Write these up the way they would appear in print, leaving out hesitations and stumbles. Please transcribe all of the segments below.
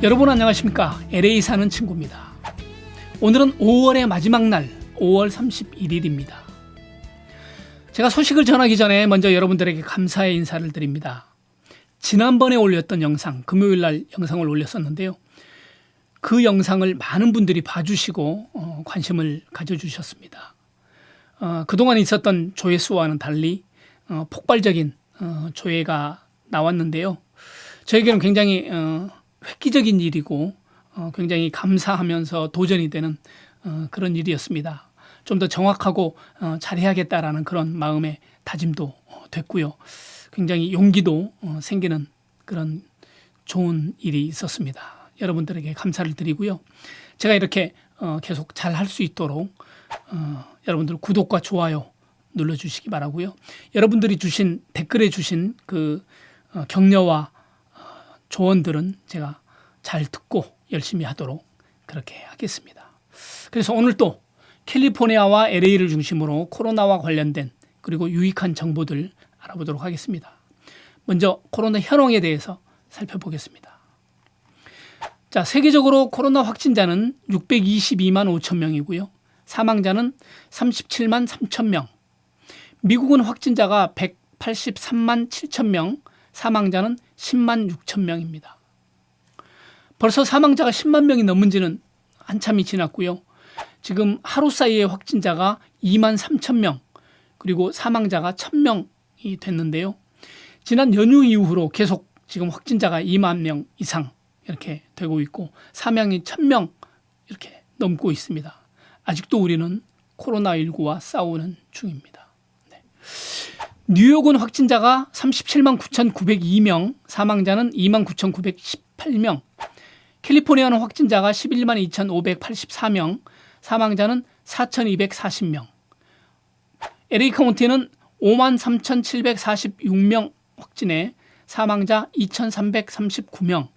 여러분 안녕하십니까? LA 사는 친구입니다. 오늘은 5월의 마지막 날 5월 31일입니다. 제가 소식을 전하기 전에 먼저 여러분들에게 감사의 인사를 드립니다. 지난번에 올렸던 영상, 금요일 날 영상을 올렸었는데요. 그 영상을 많은 분들이 봐주시고 관심을 가져주셨습니다. 그동안 있었던 조회수와는 달리 폭발적인 조회가 나왔는데요. 저에게는 굉장히 획기적인 일이고 굉장히 감사하면서 도전이 되는 그런 일이었습니다. 좀 더 정확하고 잘해야겠다라는 그런 마음의 다짐도 됐고요. 굉장히 용기도 생기는 그런 좋은 일이 있었습니다. 여러분들에게 감사를 드리고요. 제가 이렇게 계속 잘 할 수 있도록 여러분들 구독과 좋아요 눌러주시기 바라고요. 여러분들이 주신 댓글에 주신 그 격려와 조언들은 제가 잘 듣고 열심히 하도록 그렇게 하겠습니다. 그래서 오늘 또 캘리포니아와 LA를 중심으로 코로나와 관련된 그리고 유익한 정보들 알아보도록 하겠습니다. 먼저 코로나 현황에 대해서 살펴보겠습니다. 자, 세계적으로 코로나 확진자는 622만 5천 명이고요. 사망자는 37만 3천 명. 미국은 확진자가 183만 7천 명, 사망자는 10만 6천 명입니다. 벌써 사망자가 10만 명이 넘은 지는 한참이 지났고요. 지금 하루 사이에 확진자가 2만 3천 명, 그리고 사망자가 1,000명이 됐는데요. 지난 연휴 이후로 계속 지금 확진자가 2만 명 이상 이렇게 되고 있고 사망이 1,000명 이렇게 넘고 있습니다. 아직도 우리는 코로나19와 싸우는 중입니다. 네. 뉴욕은 확진자가 37만 9,902명, 사망자는 2만 9,918명. 캘리포니아는 확진자가 11만 2,584명, 사망자는 4,240명. LA 카운티는 5만 3,746명 확진에 사망자 2,339명.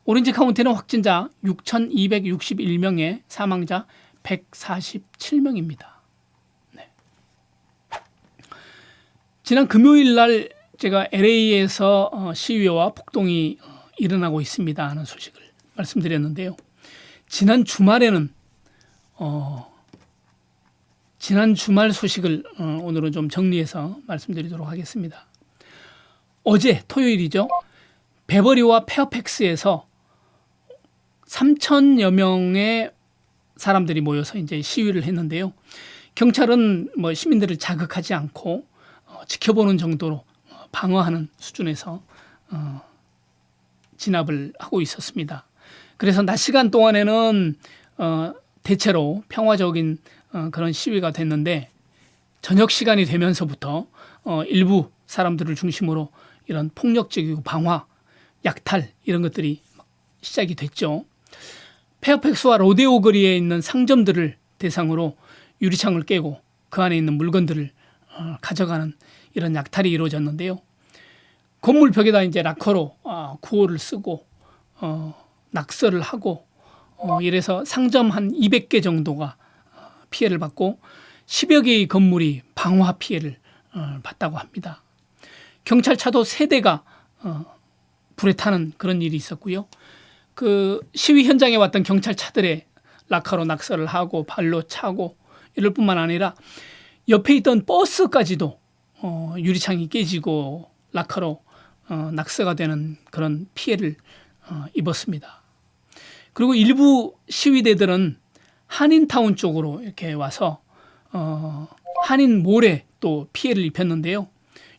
오렌지 카운티는 확진자 6,261명에 사망자 147명입니다. 네. 지난 금요일 날 제가 LA에서 시위와 폭동이 일어나고 있습니다 하는 소식을 말씀드렸는데요. 지난 주말에는 지난 주말 소식을 오늘은 좀 정리해서 말씀드리도록 하겠습니다. 어제 토요일이죠. 베버리와 페어팩스에서 3,000여 명의 사람들이 모여서 이제 시위를 했는데요. 경찰은 뭐 시민들을 자극하지 않고 지켜보는 정도로 방어하는 수준에서 진압을 하고 있었습니다. 그래서 낮 시간 동안에는 대체로 평화적인 그런 시위가 됐는데 저녁 시간이 되면서부터 일부 사람들을 중심으로 이런 폭력적이고 방화, 약탈 이런 것들이 시작이 됐죠. 페어팩스와 로데오 거리에 있는 상점들을 대상으로 유리창을 깨고 그 안에 있는 물건들을 가져가는 이런 약탈이 이루어졌는데요. 건물 벽에다 이제 락커로 구호를 쓰고 낙서를 하고 이래서 상점 한 200개 정도가 피해를 받고 10여 개의 건물이 방화 피해를 봤다고 합니다. 경찰차도 3대가 불에 타는 그런 일이 있었고요. 그 시위 현장에 왔던 경찰차들의 락커로 낙서를 하고 발로 차고 이럴 뿐만 아니라 옆에 있던 버스까지도 유리창이 깨지고 락커로 낙서가 되는 그런 피해를 입었습니다. 그리고 일부 시위대들은 한인타운 쪽으로 이렇게 와서 한인몰에 또 피해를 입혔는데요.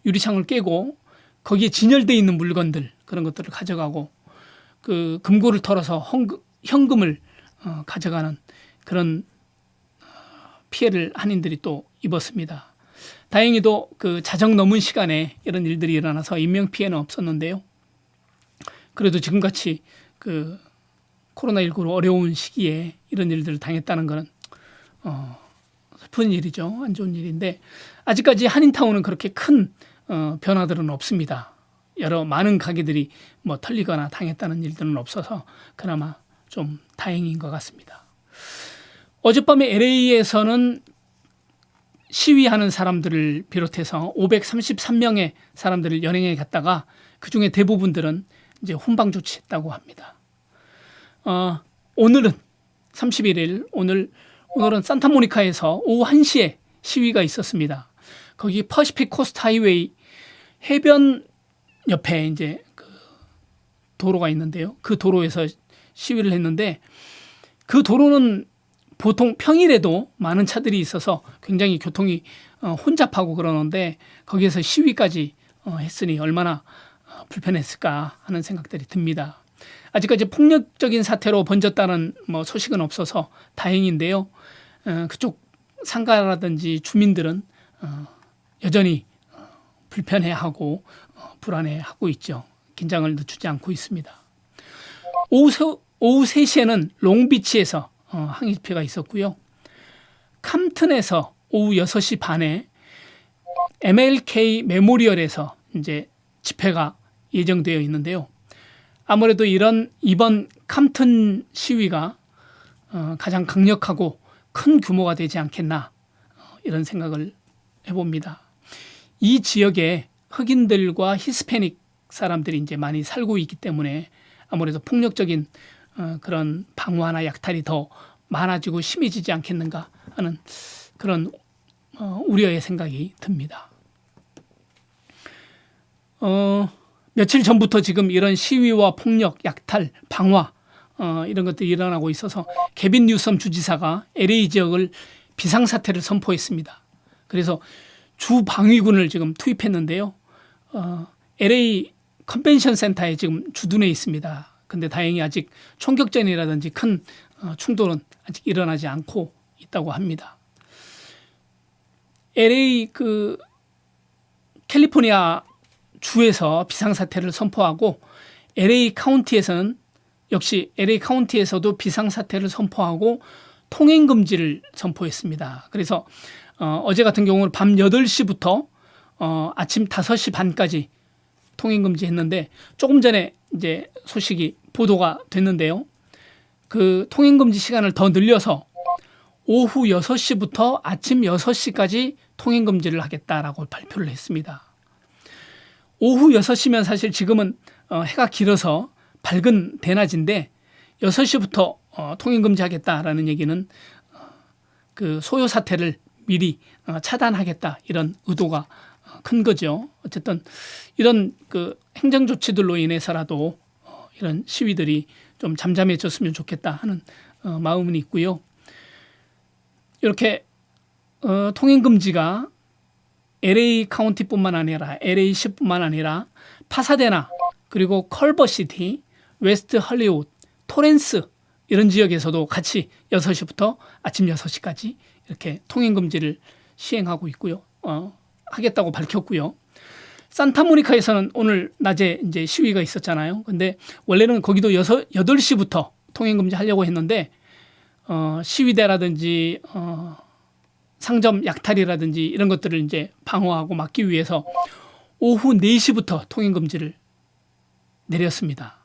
유리창을 깨고 거기에 진열되어 있는 물건들 그런 것들을 가져가고 그 금고를 털어서 현금을 가져가는 그런 피해를 한인들이 또 입었습니다. 다행히도 그 자정 넘은 시간에 이런 일들이 일어나서 인명피해는 없었는데요. 그래도 지금같이 그 코로나19로 어려운 시기에 이런 일들을 당했다는 것은 슬픈 일이죠. 안 좋은 일인데 아직까지 한인타운은 그렇게 큰 변화들은 없습니다. 많은 가게들이 뭐 털리거나 당했다는 일들은 없어서 그나마 좀 다행인 것 같습니다. 어젯밤에 LA에서는 시위하는 사람들을 비롯해서 533명의 사람들을 연행해 갔다가 그중에 대부분들은 이제 훈방 조치했다고 합니다. 오늘은 31일 오늘은 산타모니카에서 오후 1시에 시위가 있었습니다. 거기 퍼시픽 코스트 하이웨이 해변 옆에 이제 그 도로가 있는데요. 그 도로에서 시위를 했는데 그 도로는 보통 평일에도 많은 차들이 있어서 굉장히 교통이 혼잡하고 그러는데 거기에서 시위까지 했으니 얼마나 불편했을까 하는 생각들이 듭니다. 아직까지 폭력적인 사태로 번졌다는 소식은 없어서 다행인데요. 그쪽 상가라든지 주민들은 여전히 불편해하고 불안해하고 있죠. 긴장을 늦추지 않고 있습니다. 오후 3시에는 롱비치에서 항의 집회가 있었고요. 캄튼에서 오후 6시 반에 MLK 메모리얼에서 이제 집회가 예정되어 있는데요. 아무래도 이번 캄튼 시위가 가장 강력하고 큰 규모가 되지 않겠나 이런 생각을 해봅니다. 이 지역에 흑인들과 히스패닉 사람들이 이제 많이 살고 있기 때문에 아무래도 폭력적인 그런 방화나 약탈이 더 많아지고 심해지지 않겠는가 하는 그런 우려의 생각이 듭니다. 며칠 전부터 지금 이런 시위와 폭력, 약탈, 방화 이런 것들이 일어나고 있어서 개빈 뉴섬 주지사가 LA 지역을 비상사태를 선포했습니다. 그래서 주방위군을 지금 투입했는데요. LA 컨벤션 센터에 지금 주둔해 있습니다. 근데 다행히 아직 총격전이라든지 큰 충돌은 아직 일어나지 않고 있다고 합니다. LA 캘리포니아 주에서 비상사태를 선포하고 LA 카운티에서는 역시 LA 카운티에서도 비상사태를 선포하고 통행금지를 선포했습니다. 그래서 어제 같은 경우는 밤 8시부터 아침 5시 반까지 통행금지 했는데 조금 전에 이제 소식이 보도가 됐는데요. 그 통행금지 시간을 더 늘려서 오후 6시부터 아침 6시까지 통행금지를 하겠다라고 발표를 했습니다. 오후 6시면 사실 지금은 해가 길어서 밝은 대낮인데 6시부터 통행금지 하겠다라는 얘기는 그 소요 사태를 미리 차단하겠다 이런 의도가 큰 거죠. 어쨌든 이런 그 행정 조치들로 인해서라도 이런 시위들이 좀 잠잠해졌으면 좋겠다 하는 마음은 있고요. 이렇게 통행금지가 LA 카운티뿐만 아니라 LA시뿐만 아니라 파사데나 그리고 컬버시티, 웨스트 할리우드, 토렌스 이런 지역에서도 같이 6시부터 아침 6시까지 이렇게 통행금지를 시행하고 있고요. 하겠다고 밝혔고요. 산타모니카에서는 오늘 낮에 이제 시위가 있었잖아요. 근데 원래는 거기도 8시부터 통행금지 하려고 했는데 시위대라든지 상점 약탈이라든지 이런 것들을 이제 방어하고 막기 위해서 오후 4시부터 통행금지를 내렸습니다.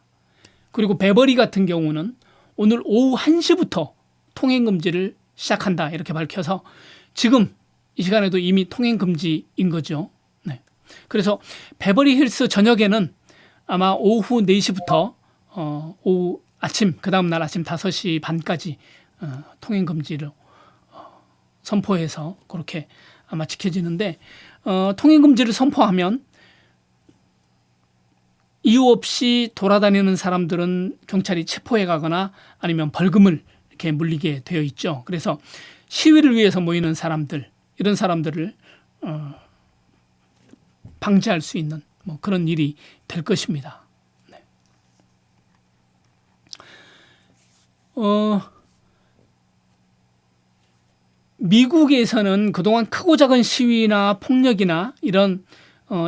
그리고 베버리 같은 경우는 오늘 오후 1시부터 통행금지를 시작한다 이렇게 밝혀서 지금 이 시간에도 이미 통행금지인 거죠. 네. 그래서 베버리 힐스 저녁에는 아마 오후 4시부터 오후 아침 그 다음날 아침 5시 반까지 통행금지를 선포해서 그렇게 아마 지켜지는데 통행금지를 선포하면 이유 없이 돌아다니는 사람들은 경찰이 체포해 가거나 아니면 벌금을 이렇게 물리게 되어 있죠. 그래서 시위를 위해서 모이는 사람들 이런 사람들을 방지할 수 있는 그런 일이 될 것입니다. 네. 미국에서는 그동안 크고 작은 시위나 폭력이나 이런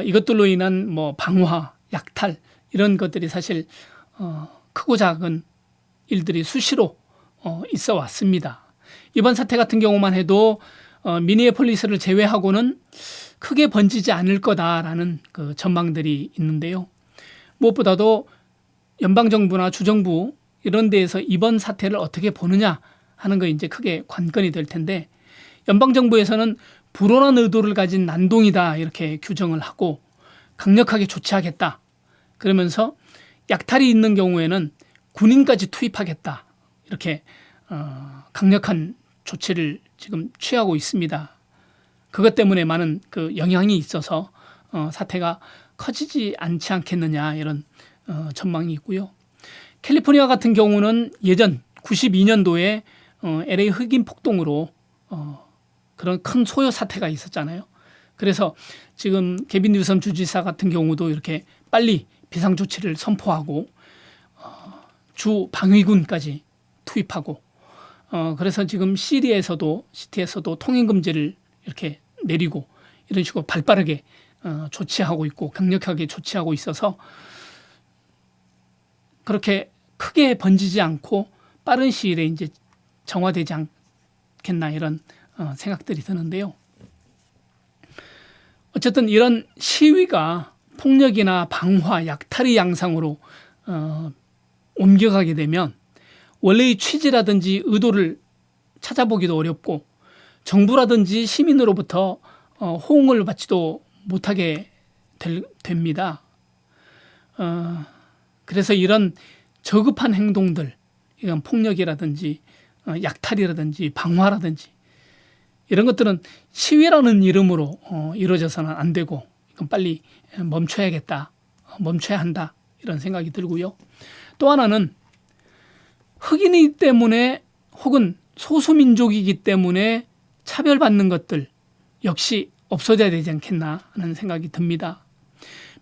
이것들로 인한 방화, 약탈 이런 것들이 사실 크고 작은 일들이 수시로 있어 왔습니다. 이번 사태 같은 경우만 해도 미니애폴리스를 제외하고는 크게 번지지 않을 거다라는 그 전망들이 있는데요. 무엇보다도 연방정부나 주정부 이런 데에서 이번 사태를 어떻게 보느냐 하는 거 이제 크게 관건이 될 텐데 연방정부에서는 불온한 의도를 가진 난동이다 이렇게 규정을 하고 강력하게 조치하겠다. 그러면서 약탈이 있는 경우에는 군인까지 투입하겠다. 이렇게 강력한 조치를 지금 취하고 있습니다. 그것 때문에 많은 그 영향이 있어서 사태가 커지지 않지 않겠느냐 이런 전망이 있고요. 캘리포니아 같은 경우는 예전 92년도에 LA 흑인 폭동으로 그런 큰 소요 사태가 있었잖아요. 그래서 지금 게빈 뉴섬 주지사 같은 경우도 이렇게 빨리 비상조치를 선포하고 주 방위군까지 투입하고 그래서 지금 시티에서도 통행금지를 이렇게 내리고 이런 식으로 발빠르게 조치하고 있고 강력하게 조치하고 있어서 그렇게 크게 번지지 않고 빠른 시일에 이제 정화되지 않겠나 이런 생각들이 드는데요. 어쨌든 이런 시위가 폭력이나 방화, 약탈의 양상으로 옮겨가게 되면 원래의 취지라든지 의도를 찾아보기도 어렵고 정부라든지 시민으로부터 호응을 받지도 못하게 됩니다. 그래서 이런 저급한 행동들, 이건 폭력이라든지 약탈이라든지 방화라든지 이런 것들은 시위라는 이름으로 이루어져서는 안 되고 이건 빨리 멈춰야겠다, 멈춰야 한다 이런 생각이 들고요. 또 하나는 흑인이기 때문에 혹은 소수민족이기 때문에 차별받는 것들 역시 없어져야 되지 않겠나 하는 생각이 듭니다.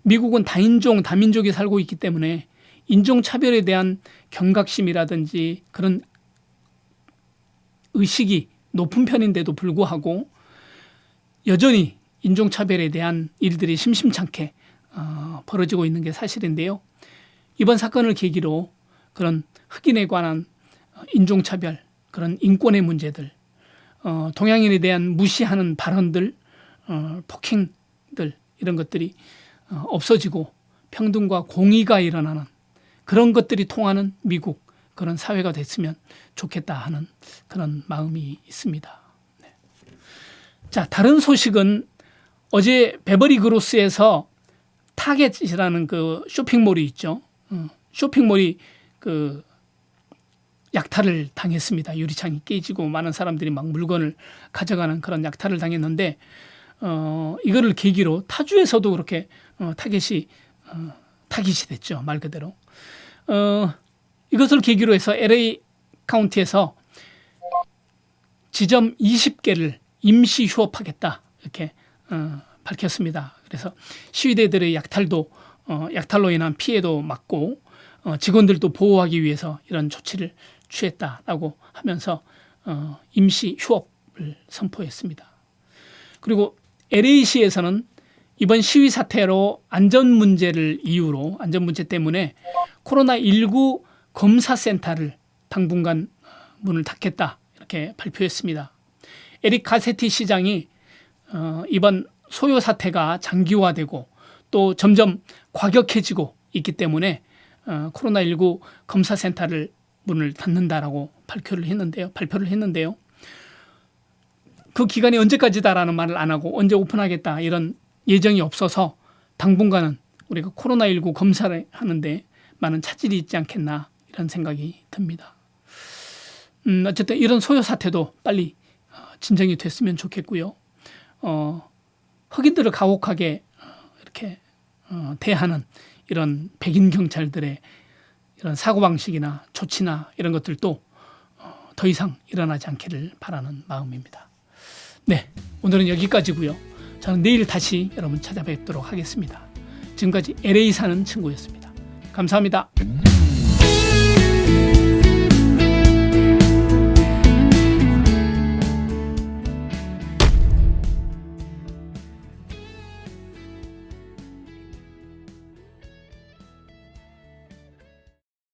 미국은 다인종, 다민족이 살고 있기 때문에 인종차별에 대한 경각심이라든지 그런 의식이 높은 편인데도 불구하고 여전히 인종차별에 대한 일들이 심심찮게 벌어지고 있는 게 사실인데요. 이번 사건을 계기로 그런 흑인에 관한 인종차별, 그런 인권의 문제들, 동양인에 대한 무시하는 발언들, 폭행들 이런 것들이 없어지고 평등과 공의가 일어나는 그런 것들이 통하는 미국 그런 사회가 됐으면 좋겠다 하는 그런 마음이 있습니다. 네. 자, 다른 소식은 어제 베버리 그로스에서 타겟이라는 그 쇼핑몰이 있죠. 쇼핑몰이 그 약탈을 당했습니다. 유리창이 깨지고 많은 사람들이 막 물건을 가져가는 그런 약탈을 당했는데 이거를 계기로 타주에서도 그렇게 타깃이 됐죠. 말 그대로. 이것을 계기로 해서 LA 카운티에서 지점 20개를 임시 휴업하겠다 이렇게 밝혔습니다. 그래서 시위대들의 약탈로 인한 피해도 막고 직원들도 보호하기 위해서 이런 조치를 취했다라고 하면서 임시 휴업을 선포했습니다. 그리고 LA시에서는 이번 시위 사태로 안전 문제 때문에 코로나19 검사센터를 당분간 문을 닫겠다 이렇게 발표했습니다. 에릭 가세티 시장이 이번 소요 사태가 장기화되고 또 점점 과격해지고 있기 때문에 코로나19 검사센터를 문을 닫는다라고 발표를 했는데요. 그 기간이 언제까지다라는 말을 안 하고 언제 오픈하겠다 이런 예정이 없어서 당분간은 우리가 코로나19 검사를 하는데 많은 차질이 있지 않겠나 이런 생각이 듭니다. 어쨌든 이런 소요 사태도 빨리 진정이 됐으면 좋겠고요. 흑인들을 가혹하게 이렇게 대하는 이런 백인 경찰들의 이런 사고방식이나 조치나 이런 것들도 더 이상 일어나지 않기를 바라는 마음입니다. 네, 오늘은 여기까지고요. 저는 내일 다시 여러분 찾아뵙도록 하겠습니다. 지금까지 LA 사는 친구였습니다. 감사합니다.